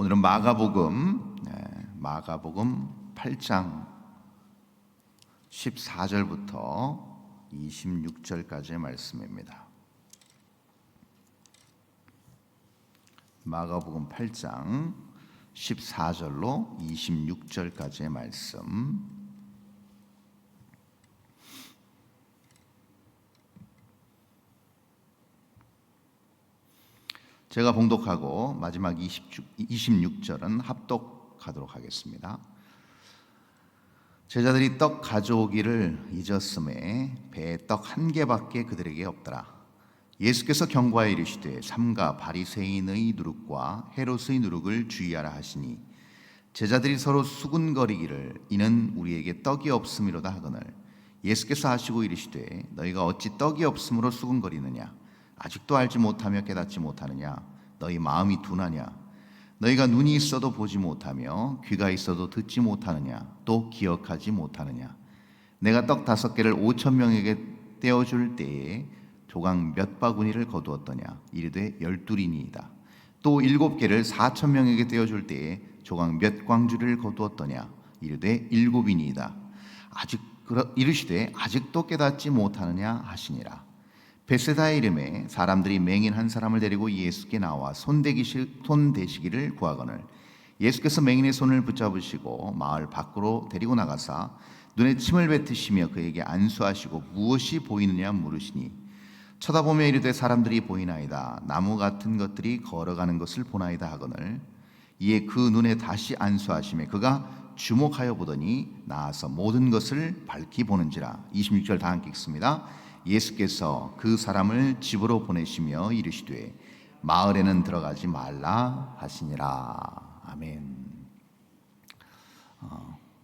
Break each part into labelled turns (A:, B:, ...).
A: 오늘은 마가복음 8장 14절부터 26절까지의 말씀입니다. 마가복음 8장 14절로 26절까지의 말씀. 제가 봉독하고 마지막 26절은 합독하도록 하겠습니다. 제자들이 떡 가져오기를 잊었음에 배에 떡 한 개밖에 그들에게 없더라. 예수께서 경고하여 이르시되 삼가 바리새인의 누룩과 헤롯의 누룩을 주의하라 하시니 제자들이 서로 수군거리기를 이는 우리에게 떡이 없음이로다 하거늘 예수께서 하시고 이르시되 너희가 어찌 떡이 없음으로 수군거리느냐 아직도 알지 못하며 깨닫지 못하느냐 너희 마음이 둔하냐 너희가 눈이 있어도 보지 못하며 귀가 있어도 듣지 못하느냐 또 기억하지 못하느냐 내가 떡 5개를 5천 명에게 떼어줄 때에 조각 몇 바구니를 거두었더냐 이르되 12이니이다 또 7개를 4천 명에게 떼어줄 때에 조각 몇 광주리를 거두었더냐 이르되 7이니이다 이르시되 아직도 깨닫지 못하느냐 하시니라. 벳세다의 이름에 사람들이 맹인 한 사람을 데리고 예수께 나와 손대시기를 구하거늘 예수께서 맹인의 손을 붙잡으시고 마을 밖으로 데리고 나가사 눈에 침을 뱉으시며 그에게 안수하시고 무엇이 보이느냐 물으시니 쳐다보며 이르되 사람들이 보이나이다 나무 같은 것들이 걸어가는 것을 보나이다 하거늘 이에 그 눈에 다시 안수하시며 그가 주목하여 보더니 나아서 모든 것을 밝히 보는지라. 26절 다 함께 읽습니다. 예수께서 그 사람을 집으로 보내시며 이르시되 마을에는 들어가지 말라 하시니라. 아멘.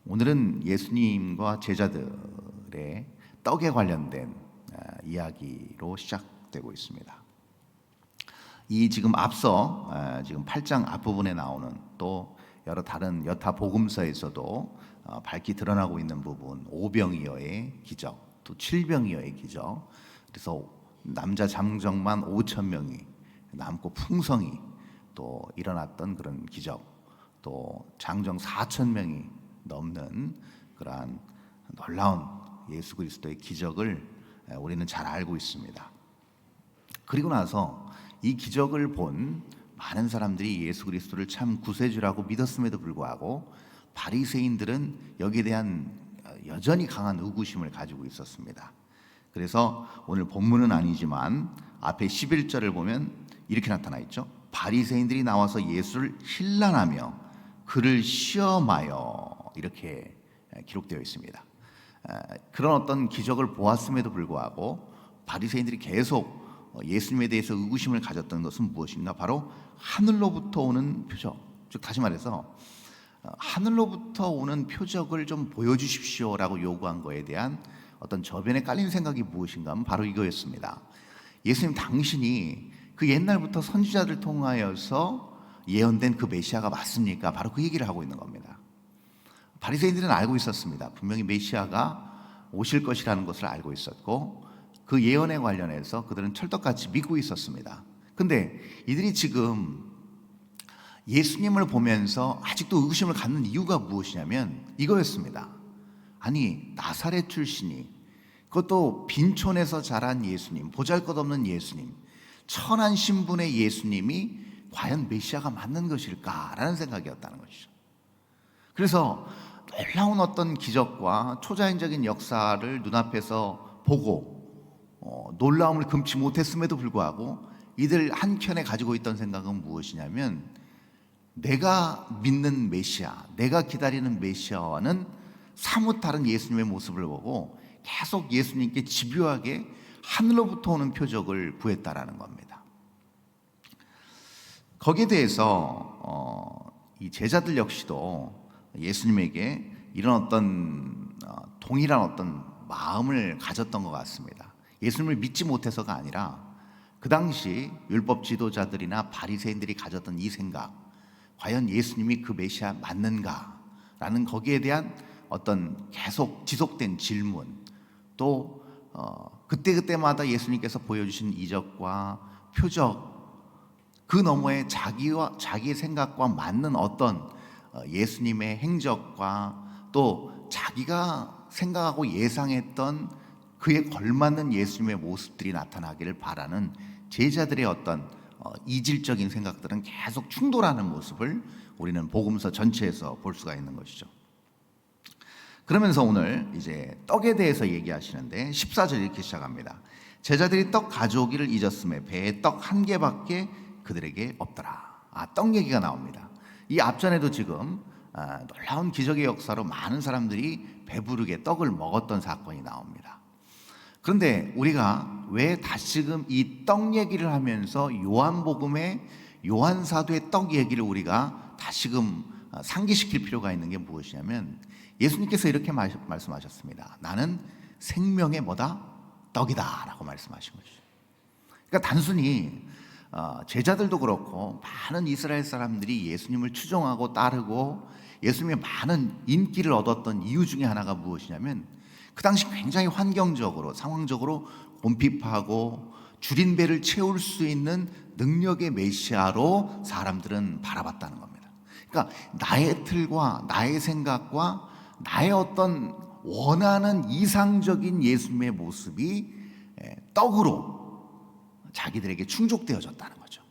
A: 오늘은 예수님과 제자들의 떡에 관련된 이야기로 시작되고 있습니다. 이 지금 앞서 지금 8장 앞부분에 나오는 또 여러 다른 여타 복음서에서도 밝히 드러나고 있는 부분, 오병이어의 기적, 또 칠병이어의 기적. 그래서 남자 장정만 5천 명이 남고 풍성이 또 일어났던 그런 기적, 또 장정 4천 명이 넘는 그러한 놀라운 예수 그리스도의 기적을 우리는 잘 알고 있습니다. 그리고 나서 이 기적을 본 많은 사람들이 예수 그리스도를 참 구세주라고 믿었음에도 불구하고 바리새인들은 여기에 대한 여전히 강한 의구심을 가지고 있었습니다. 그래서 오늘 본문은 아니지만 앞에 11절을 보면 이렇게 나타나 있죠. 바리새인들이 나와서 예수를 힐난하며 그를 시험하여 이렇게 기록되어 있습니다. 그런 어떤 기적을 보았음에도 불구하고 바리새인들이 계속 예수님에 대해서 의구심을 가졌던 것은 무엇인가? 바로 하늘로부터 오는 표적, 즉 다시 말해서 하늘로부터 오는 표적을 좀 보여주십시오라고 요구한 거에 대한 어떤 저변에 깔린 생각이 무엇인가 하면 바로 이거였습니다. 예수님 당신이 그 옛날부터 선지자들 통하여서 예언된 그 메시아가 맞습니까? 바로 그 얘기를 하고 있는 겁니다. 바리새인들은 알고 있었습니다. 분명히 메시아가 오실 것이라는 것을 알고 있었고 그 예언에 관련해서 그들은 철떡같이 믿고 있었습니다. 근데 이들이 지금 예수님을 보면서 아직도 의구심을 갖는 이유가 무엇이냐면 이거였습니다. 아니 나사렛 출신이, 그것도 빈촌에서 자란 예수님, 보잘것없는 예수님, 천한 신분의 예수님이 과연 메시아가 맞는 것일까라는 생각이었다는 것이죠. 그래서 놀라운 어떤 기적과 초자연적인 역사를 눈앞에서 보고 놀라움을 금치 못했음에도 불구하고 이들 한켠에 가지고 있던 생각은 무엇이냐면 내가 믿는 메시아, 내가 기다리는 메시아와는 사뭇 다른 예수님의 모습을 보고 계속 예수님께 집요하게 하늘로부터 오는 표적을 구했다라는 겁니다. 거기에 대해서 이 제자들 역시도 예수님에게 이런 어떤 동일한 어떤 마음을 가졌던 것 같습니다. 예수님을 믿지 못해서가 아니라 그 당시 율법 지도자들이나 바리새인들이 가졌던 이 생각, 과연 예수님이 그 메시아 맞는가라는 거기에 대한 어떤 계속 지속된 질문, 또 그때그때마다 예수님께서 보여주신 이적과 표적, 그 너머에 자기의 생각과 맞는 어떤 예수님의 행적과 또 자기가 생각하고 예상했던 그에 걸맞는 예수님의 모습들이 나타나기를 바라는 제자들의 어떤 이질적인 생각들은 계속 충돌하는 모습을 우리는 복음서 전체에서 볼 수가 있는 것이죠. 그러면서 오늘 이제 떡에 대해서 얘기하시는데 14절 이렇게 시작합니다. 제자들이 떡 가져오기를 잊었음에 배에 떡 한 개밖에 그들에게 없더라. 떡 얘기가 나옵니다. 이 앞전에도 지금 놀라운 기적의 역사로 많은 사람들이 배부르게 떡을 먹었던 사건이 나옵니다. 그런데 우리가 왜 다시금 이 떡 얘기를 하면서 요한복음의 요한사도의 떡 얘기를 우리가 다시금 상기시킬 필요가 있는 게 무엇이냐면, 예수님께서 이렇게 말씀하셨습니다. 나는 생명의 뭐다? 떡이다 라고 말씀하신 것이죠. 그러니까 단순히 제자들도 그렇고 많은 이스라엘 사람들이 예수님을 추종하고 따르고 예수님의 많은 인기를 얻었던 이유 중에 하나가 무엇이냐면, 그 당시 굉장히 환경적으로 상황적으로 곤핍하고 줄인 배를 채울 수 있는 능력의 메시아로 사람들은 바라봤다는 겁니다. 그러니까 나의 틀과 나의 생각과 나의 어떤 원하는 이상적인 예수님의 모습이 떡으로 자기들에게 충족되어졌다는 거죠.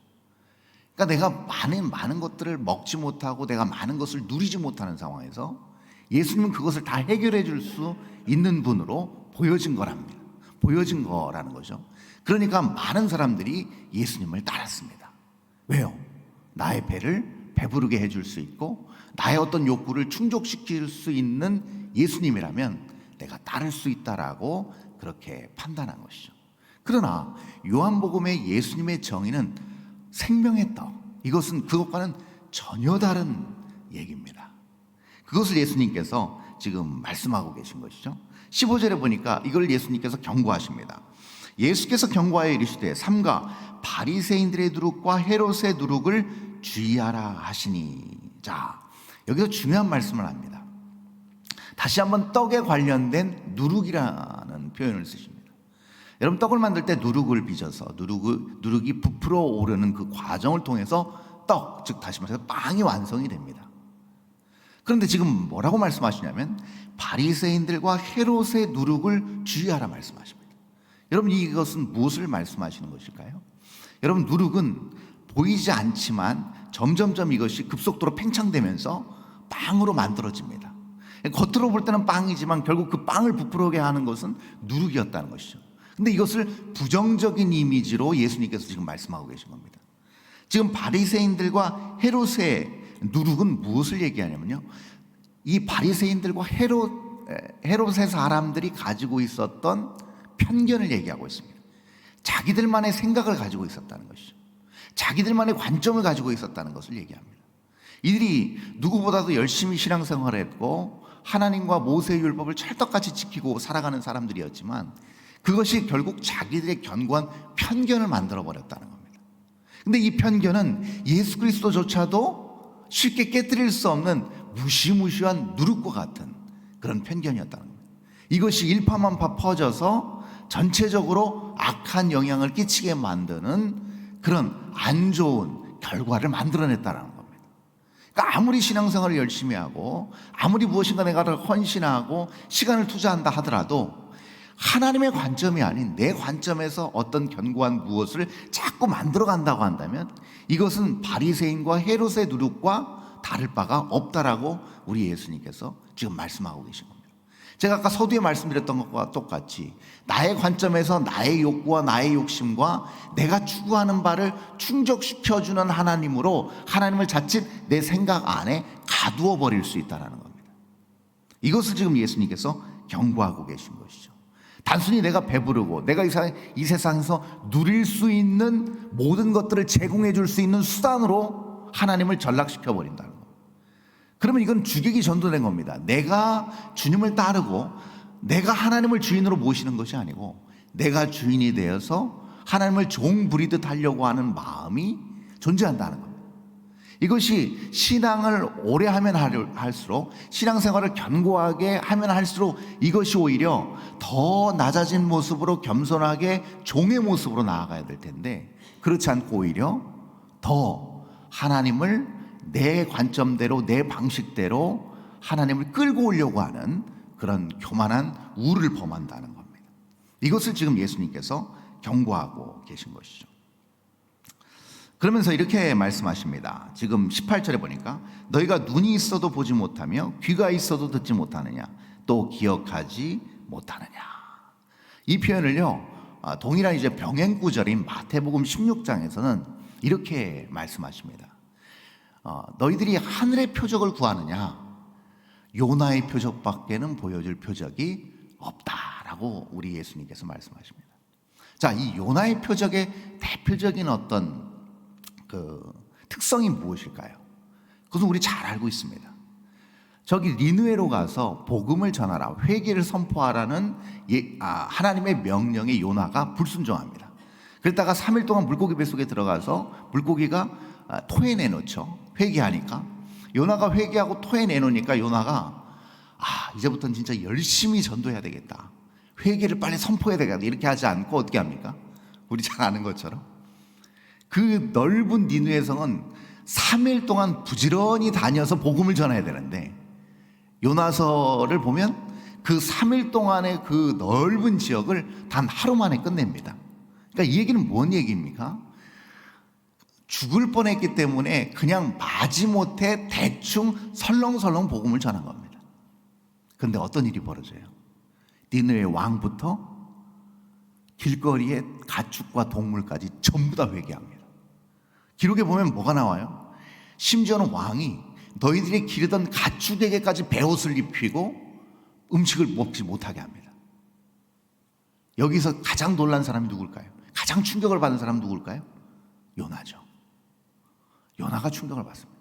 A: 그러니까 내가 많은 것들을 먹지 못하고 내가 많은 것을 누리지 못하는 상황에서 예수님은 그것을 다 해결해 줄 수 있는 분으로 보여진 거라는 거죠. 그러니까 많은 사람들이 예수님을 따랐습니다. 왜요? 나의 배를 배부르게 해줄 수 있고 나의 어떤 욕구를 충족시킬 수 있는 예수님이라면 내가 따를 수 있다라고 그렇게 판단한 것이죠. 그러나 요한복음의 예수님의 정의는 생명의 떡, 이것은 그것과는 전혀 다른 얘기입니다. 그것을 예수님께서 지금 말씀하고 계신 것이죠. 15절에 보니까 이걸 예수님께서 경고하십니다. 예수께서 경고하여 이르시되 삼가 바리새인들의 누룩과 헤롯의 누룩을 주의하라 하시니. 자, 여기서 중요한 말씀을 합니다. 다시 한번 떡에 관련된 누룩이라는 표현을 쓰십니다. 여러분, 떡을 만들 때 누룩을 빚어서 누룩이 부풀어 오르는 그 과정을 통해서 떡, 즉 다시 말해서 빵이 완성이 됩니다. 그런데 지금 뭐라고 말씀하시냐면 바리새인들과 헤롯의 누룩을 주의하라 말씀하십니다. 여러분, 이것은 무엇을 말씀하시는 것일까요? 여러분, 누룩은 보이지 않지만 점점점 이것이 급속도로 팽창되면서 빵으로 만들어집니다. 겉으로 볼 때는 빵이지만 결국 그 빵을 부풀어오게 하는 것은 누룩이었다는 것이죠. 근데 이것을 부정적인 이미지로 예수님께서 지금 말씀하고 계신 겁니다. 지금 바리새인들과 헤롯의 누룩은 무엇을 얘기하냐면요, 이 바리새인들과 헤롯의 사람들이 가지고 있었던 편견을 얘기하고 있습니다. 자기들만의 생각을 가지고 있었다는 것이죠. 자기들만의 관점을 가지고 있었다는 것을 얘기합니다. 이들이 누구보다도 열심히 신앙생활을 했고 하나님과 모세의 율법을 찰떡같이 지키고 살아가는 사람들이었지만 그것이 결국 자기들의 견고한 편견을 만들어버렸다는 겁니다. 근데 이 편견은 예수 그리스도조차도 쉽게 깨뜨릴 수 없는 무시무시한 누룩과 같은 그런 편견이었다는 겁니다. 이것이 일파만파 퍼져서 전체적으로 악한 영향을 끼치게 만드는 그런 안 좋은 결과를 만들어냈다는 겁니다. 그러니까 아무리 신앙생활을 열심히 하고 아무리 무엇인가 내가 헌신하고 시간을 투자한다 하더라도 하나님의 관점이 아닌 내 관점에서 어떤 견고한 무엇을 자꾸 만들어 간다고 한다면 이것은 바리새인과 헤롯의 누룩과 다를 바가 없다라고 우리 예수님께서 지금 말씀하고 계신 겁니다. 제가 아까 서두에 말씀드렸던 것과 똑같이 나의 관점에서 나의 욕구와 나의 욕심과 내가 추구하는 바를 충족시켜주는 하나님으로 하나님을 자칫 내 생각 안에 가두어 버릴 수 있다는 겁니다. 이것을 지금 예수님께서 경고하고 계신 것이죠. 단순히 내가 배부르고 내가 이 세상에서 누릴 수 있는 모든 것들을 제공해 줄 수 있는 수단으로 하나님을 전락시켜 버린다는 겁니다. 그러면 이건 주객이 전도된 겁니다. 내가 주님을 따르고 내가 하나님을 주인으로 모시는 것이 아니고 내가 주인이 되어서 하나님을 종 부리듯 하려고 하는 마음이 존재한다는 겁니다. 이것이 신앙을 오래 하면 할수록, 신앙생활을 견고하게 하면 할수록 이것이 오히려 더 낮아진 모습으로 겸손하게 종의 모습으로 나아가야 될 텐데 그렇지 않고 오히려 더 하나님을 내 관점대로 내 방식대로 하나님을 끌고 오려고 하는 그런 교만한 우를 범한다는 겁니다. 이것을 지금 예수님께서 경고하고 계신 것이죠. 그러면서 이렇게 말씀하십니다. 지금 18절에 보니까 너희가 눈이 있어도 보지 못하며 귀가 있어도 듣지 못하느냐 또 기억하지 못하느냐. 이 표현을요, 동일한 이제 병행 구절인 마태복음 16장에서는 이렇게 말씀하십니다. 너희들이 하늘의 표적을 구하느냐 요나의 표적밖에는 보여줄 표적이 없다라고 우리 예수님께서 말씀하십니다. 자, 이 요나의 표적의 대표적인 어떤 그 특성이 무엇일까요? 그것은 우리 잘 알고 있습니다. 저기 니느웨로 가서 복음을 전하라, 회개를 선포하라는 하나님의 명령에 요나가 불순종합니다. 그랬다가 3일 동안 물고기 뱃속에 들어가서 물고기가 토해내놓죠. 회개하니까. 요나가 회개하고 토해내놓으니까 요나가 이제부터는 진짜 열심히 전도해야 되겠다, 회개를 빨리 선포해야 되겠다, 이렇게 하지 않고 어떻게 합니까? 우리 잘 아는 것처럼 그 넓은 니느웨 성은 3일 동안 부지런히 다녀서 복음을 전해야 되는데 요나서를 보면 그 3일 동안의 그 넓은 지역을 단 하루 만에 끝냅니다. 그러니까 이 얘기는 뭔 얘기입니까? 죽을 뻔했기 때문에 그냥 마지못해 대충 설렁설렁 복음을 전한 겁니다. 그런데 어떤 일이 벌어져요? 니느웨 왕부터 길거리에 가축과 동물까지 전부 다 회개합니다. 기록에 보면 뭐가 나와요? 심지어는 왕이 너희들이 기르던 가축에게까지 베옷을 입히고 음식을 먹지 못하게 합니다. 여기서 가장 놀란 사람이 누굴까요? 가장 충격을 받은 사람은 누굴까요? 요나죠. 요나가 충격을 받습니다.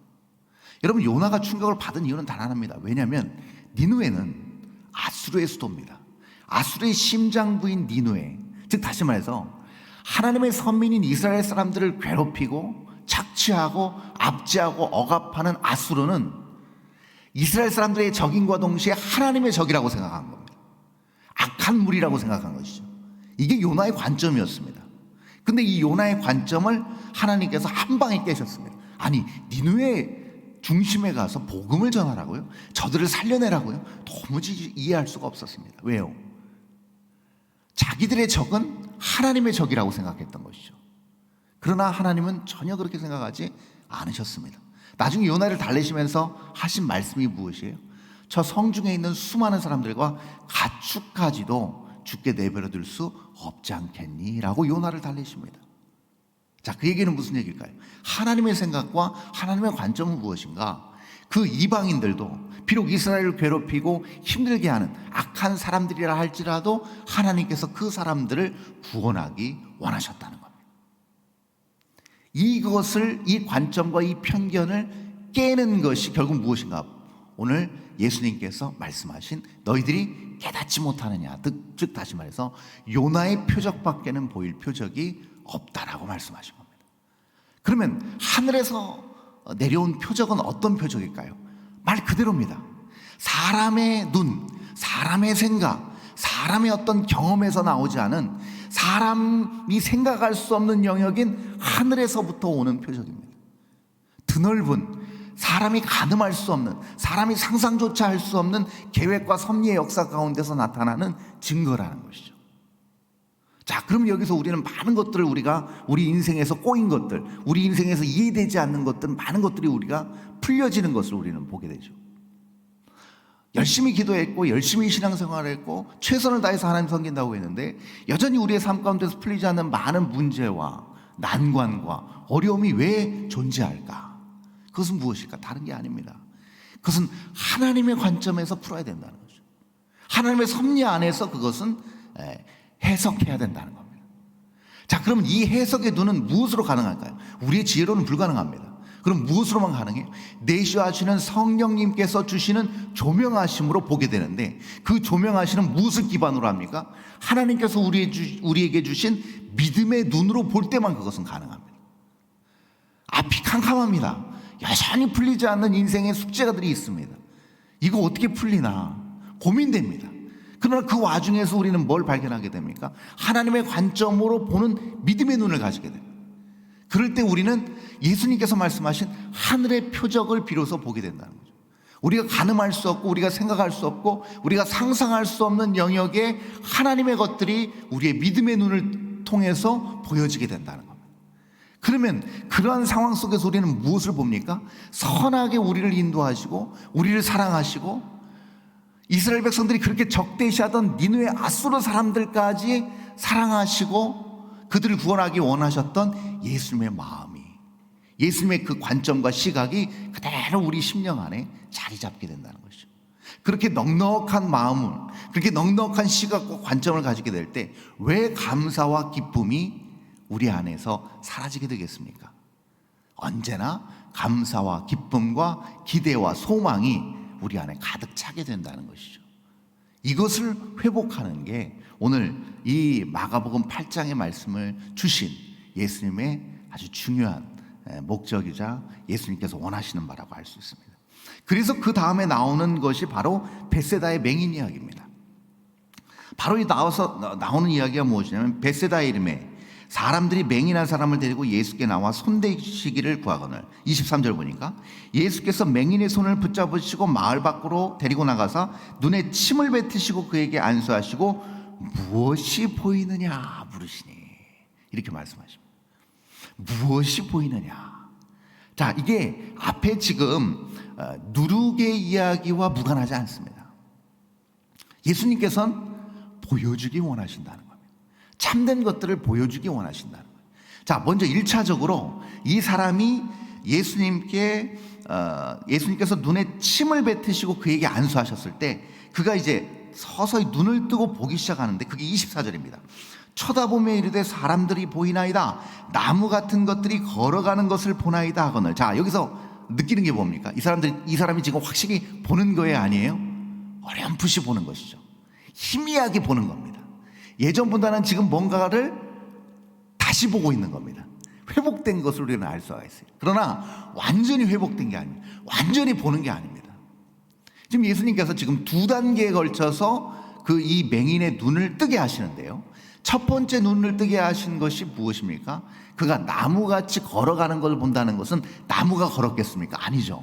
A: 여러분, 요나가 충격을 받은 이유는 단 하나입니다. 왜냐하면 니느웨는 아수르의 수도입니다. 아수르의 심장부인 니느웨, 즉 다시 말해서 하나님의 선민인 이스라엘 사람들을 괴롭히고 착취하고 압제하고 억압하는 아수르는 이스라엘 사람들의 적인과 동시에 하나님의 적이라고 생각한 겁니다. 악한 무리라고 생각한 것이죠. 이게 요나의 관점이었습니다. 근데 이 요나의 관점을 하나님께서 한 방에 깨셨습니다. 아니, 니느웨 중심에 가서 복음을 전하라고요? 저들을 살려내라고요? 도무지 이해할 수가 없었습니다. 왜요? 자기들의 적은 하나님의 적이라고 생각했던 것이죠. 그러나 하나님은 전혀 그렇게 생각하지 않으셨습니다. 나중에 요나를 달래시면서 하신 말씀이 무엇이에요? 저 성중에 있는 수많은 사람들과 가축까지도 죽게 내버려 둘 수 없지 않겠니? 라고 요나를 달래십니다. 자, 그 얘기는 무슨 얘기일까요? 하나님의 생각과 하나님의 관점은 무엇인가? 그 이방인들도 비록 이스라엘을 괴롭히고 힘들게 하는 악한 사람들이라 할지라도 하나님께서 그 사람들을 구원하기 원하셨다는 겁니다. 이것을, 이 관점과 이 편견을 깨는 것이 결국 무엇인가? 오늘 예수님께서 말씀하신 너희들이 깨닫지 못하느냐, 즉 다시 말해서 요나의 표적밖에는 보일 표적이 없다라고 말씀하신 겁니다. 그러면 하늘에서 내려온 표적은 어떤 표적일까요? 말 그대로입니다. 사람의 눈, 사람의 생각, 사람의 어떤 경험에서 나오지 않은, 사람이 생각할 수 없는 영역인 하늘에서부터 오는 표적입니다. 드넓은, 사람이 가늠할 수 없는, 사람이 상상조차 할 수 없는 계획과 섭리의 역사 가운데서 나타나는 증거라는 것이죠. 자, 그럼 여기서 우리는 많은 것들을, 우리가 우리 인생에서 꼬인 것들, 우리 인생에서 이해되지 않는 것들, 많은 것들이 우리가 풀려지는 것을 우리는 보게 되죠. 열심히 기도했고 열심히 신앙생활을 했고 최선을 다해서 하나님 섬긴다고 했는데 여전히 우리의 삶 가운데서 풀리지 않는 많은 문제와 난관과 어려움이 왜 존재할까? 그것은 무엇일까? 다른 게 아닙니다. 그것은 하나님의 관점에서 풀어야 된다는 거죠. 하나님의 섭리 안에서 그것은 해석해야 된다는 겁니다. 자, 그러면 이 해석의 눈은 무엇으로 가능할까요? 우리의 지혜로는 불가능합니다. 그럼 무엇으로만 가능해요? 내주하시는 성령님께서 주시는 조명하심으로 보게 되는데, 그 조명하시는 무엇을 기반으로 합니까? 하나님께서 우리에게 주신 믿음의 눈으로 볼 때만 그것은 가능합니다. 앞이 캄캄합니다. 여전히 풀리지 않는 인생의 숙제가들이 있습니다. 이거 어떻게 풀리나 고민됩니다. 그러나 그 와중에서 우리는 뭘 발견하게 됩니까? 하나님의 관점으로 보는 믿음의 눈을 가지게 됩니다. 그럴 때 우리는 예수님께서 말씀하신 하늘의 표적을 비로소 보게 된다는 거죠. 우리가 가늠할 수 없고 우리가 생각할 수 없고 우리가 상상할 수 없는 영역의 하나님의 것들이 우리의 믿음의 눈을 통해서 보여지게 된다는 겁니다. 그러면 그러한 상황 속에서 우리는 무엇을 봅니까? 선하게 우리를 인도하시고 우리를 사랑하시고 이스라엘 백성들이 그렇게 적대시하던 니느웨 아수르 사람들까지 사랑하시고 그들을 구원하기 원하셨던 예수님의 마음이, 예수님의 그 관점과 시각이 그대로 우리 심령 안에 자리 잡게 된다는 것이죠. 그렇게 넉넉한 마음을, 그렇게 넉넉한 시각과 관점을 가지게 될 때 왜 감사와 기쁨이 우리 안에서 사라지게 되겠습니까? 언제나 감사와 기쁨과 기대와 소망이 우리 안에 가득 차게 된다는 것이죠. 이것을 회복하는 게 오늘 이 마가복음 8장의 말씀을 주신 예수님의 아주 중요한 목적이자 예수님께서 원하시는 바라고 할 수 있습니다. 그래서 그 다음에 나오는 것이 바로 벳세다의 맹인 이야기입니다. 바로 나오는 이야기가 무엇이냐면 벳세다의 이름에 사람들이 맹인한 사람을 데리고 예수께 나와 손대시기를 구하거늘 23절 보니까 예수께서 맹인의 손을 붙잡으시고 마을 밖으로 데리고 나가서 눈에 침을 뱉으시고 그에게 안수하시고 무엇이 보이느냐 물으시니 이렇게 말씀하십니다. 무엇이 보이느냐. 자, 이게 앞에 지금 누룩의 이야기와 무관하지 않습니다. 예수님께서는 보여주기 원하신다는 겁니다. 참된 것들을 보여주기 원하신다는 거예요. 자, 먼저 1차적으로 이 사람이 예수님께서 눈에 침을 뱉으시고 그에게 안수하셨을 때 그가 이제 서서히 눈을 뜨고 보기 시작하는데 그게 24절입니다. 쳐다보며 이르되 사람들이 보이나이다. 나무 같은 것들이 걸어가는 것을 보나이다 하거늘. 자, 여기서 느끼는 게 뭡니까? 이 사람이 지금 확실히 보는 거예요, 아니에요? 어렴풋이 보는 것이죠. 희미하게 보는 겁니다. 예전보다는 지금 뭔가를 다시 보고 있는 겁니다. 회복된 것을 우리는 알 수가 있어요. 그러나 완전히 회복된 게 아닙니다. 완전히 보는 게 아닙니다. 지금 예수님께서 지금 2단계에 걸쳐서 이 맹인의 눈을 뜨게 하시는데요. 첫 번째 눈을 뜨게 하신 것이 무엇입니까? 그가 나무같이 걸어가는 걸 본다는 것은 나무가 걸었겠습니까? 아니죠.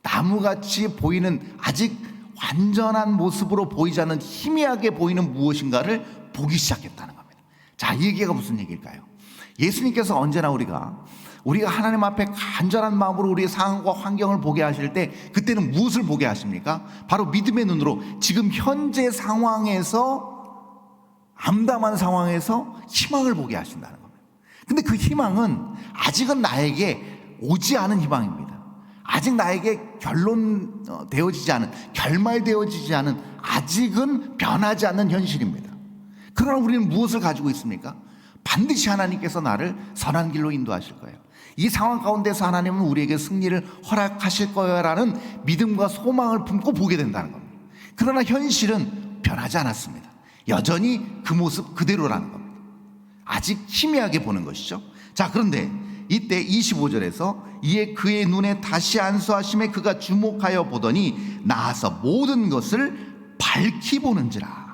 A: 나무같이 보이는 아직 완전한 모습으로 보이지 않는 희미하게 보이는 무엇인가를 보기 시작했다는 겁니다. 자, 이 얘기가 무슨 얘기일까요? 예수님께서 언제나 우리가 하나님 앞에 간절한 마음으로 우리의 상황과 환경을 보게 하실 때 그때는 무엇을 보게 하십니까? 바로 믿음의 눈으로 지금 현재 상황에서 암담한 상황에서 희망을 보게 하신다는 겁니다. 근데 그 희망은 아직은 나에게 오지 않은 희망입니다. 아직 나에게 결말되어지지 않은 아직은 변하지 않는 현실입니다. 그러나 우리는 무엇을 가지고 있습니까? 반드시 하나님께서 나를 선한 길로 인도하실 거예요. 이 상황 가운데서 하나님은 우리에게 승리를 허락하실 거야라는 믿음과 소망을 품고 보게 된다는 겁니다. 그러나 현실은 변하지 않았습니다. 여전히 그 모습 그대로라는 겁니다. 아직 희미하게 보는 것이죠. 자, 그런데 이때 25절에서 이에 그의 눈에 다시 안수하심에 그가 주목하여 보더니 나아서 모든 것을 밝히 보는지라.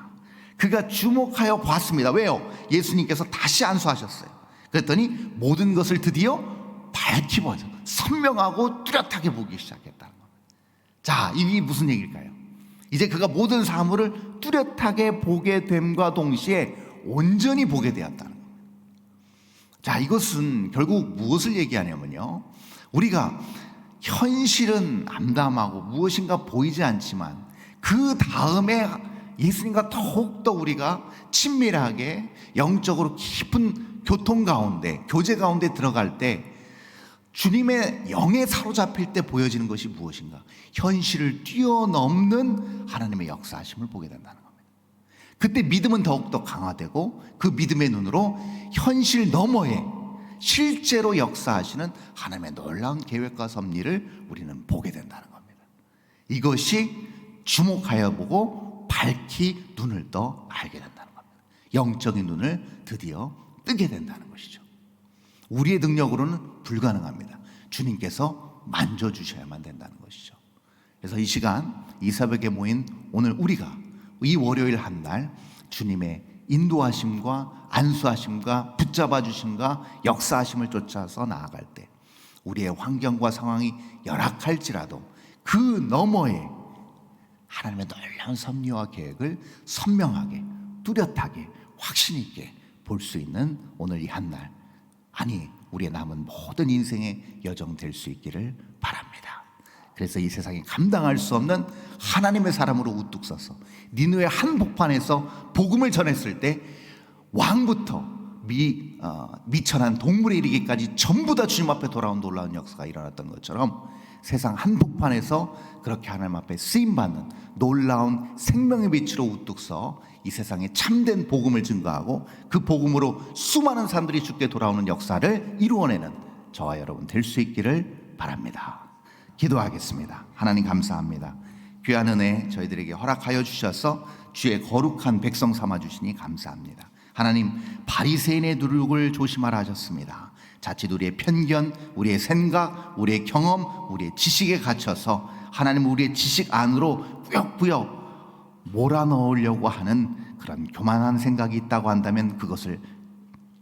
A: 그가 주목하여 봤습니다. 왜요? 예수님께서 다시 안수하셨어요. 그랬더니 모든 것을 드디어 밝히 보죠. 선명하고 뚜렷하게 보기 시작했다는 겁니다. 자, 이게 무슨 얘기일까요? 이제 그가 모든 사물을 뚜렷하게 보게 됨과 동시에 온전히 보게 되었다는 겁니다. 자, 이것은 결국 무엇을 얘기하냐면요, 우리가 현실은 암담하고 무엇인가 보이지 않지만 그 다음에 예수님과 더욱더 우리가 친밀하게 영적으로 깊은 교제 가운데 들어갈 때 주님의 영에 사로잡힐 때 보여지는 것이 무엇인가? 현실을 뛰어넘는 하나님의 역사하심을 보게 된다는 겁니다. 그때 믿음은 더욱더 강화되고 그 믿음의 눈으로 현실 너머에 실제로 역사하시는 하나님의 놀라운 계획과 섭리를 우리는 보게 된다는 겁니다. 이것이 주목하여 보고 밝히 눈을 떠 알게 된다는 겁니다. 영적인 눈을 드디어 뜨게 된다는 것이죠. 우리의 능력으로는 불가능합니다. 주님께서 만져주셔야만 된다는 것이죠. 그래서 이 시간 이 새벽에 모인 오늘 우리가 이 월요일 한 날 주님의 인도하심과 안수하심과 붙잡아 주심과 역사하심을 쫓아서 나아갈 때 우리의 환경과 상황이 열악할지라도 그 너머에 하나님의 놀라운 섭리와 계획을 선명하게 뚜렷하게 확신 있게 볼 수 있는 오늘 이 한날, 아니 우리의 남은 모든 인생의 여정 될 수 있기를 바랍니다. 그래서 이 세상에 감당할 수 없는 하나님의 사람으로 우뚝 서서 니느웨 한복판에서 복음을 전했을 때 왕부터 미천한 동물에 이르기까지 전부 다 주님 앞에 돌아온 놀라운 역사가 일어났던 것처럼 세상 한복판에서 그렇게 하나님 앞에 쓰임받는 놀라운 생명의 빛으로 우뚝 서 이 세상에 참된 복음을 증거하고 그 복음으로 수많은 사람들이 주께 돌아오는 역사를 이루어내는 저와 여러분 될 수 있기를 바랍니다. 기도하겠습니다. 하나님 감사합니다. 귀한 은혜 저희들에게 허락하여 주셔서 주의 거룩한 백성 삼아 주시니 감사합니다. 하나님, 바리새인의 누룩을 조심하라 하셨습니다. 자칫 우리의 편견, 우리의 생각, 우리의 경험, 우리의 지식에 갇혀서 하나님 우리의 지식 안으로 꾸역꾸역 몰아넣으려고 하는 그런 교만한 생각이 있다고 한다면 그것을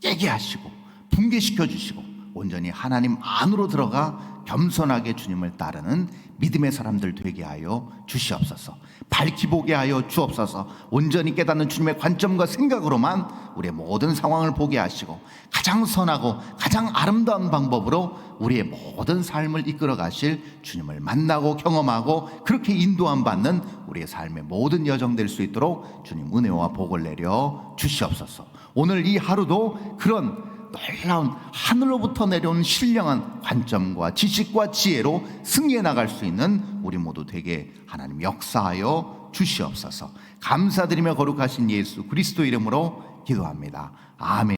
A: 깨게 하시고 붕괴시켜 주시고 온전히 하나님 안으로 들어가 겸손하게 주님을 따르는 믿음의 사람들 되게 하여 주시옵소서. 밝히 보게 하여 주옵소서. 온전히 깨닫는 주님의 관점과 생각으로만 우리의 모든 상황을 보게 하시고 가장 선하고 가장 아름다운 방법으로 우리의 모든 삶을 이끌어 가실 주님을 만나고 경험하고 그렇게 인도함 받는 우리의 삶의 모든 여정 될 수 있도록 주님 은혜와 복을 내려 주시옵소서. 오늘 이 하루도 그런 놀라운 하늘로부터 내려온 신령한 관점과 지식과 지혜로 승리해 나갈 수 있는 우리 모두 되게 하나님 역사하여 주시옵소서. 감사드리며 거룩하신 예수 그리스도 이름으로 기도합니다. 아멘.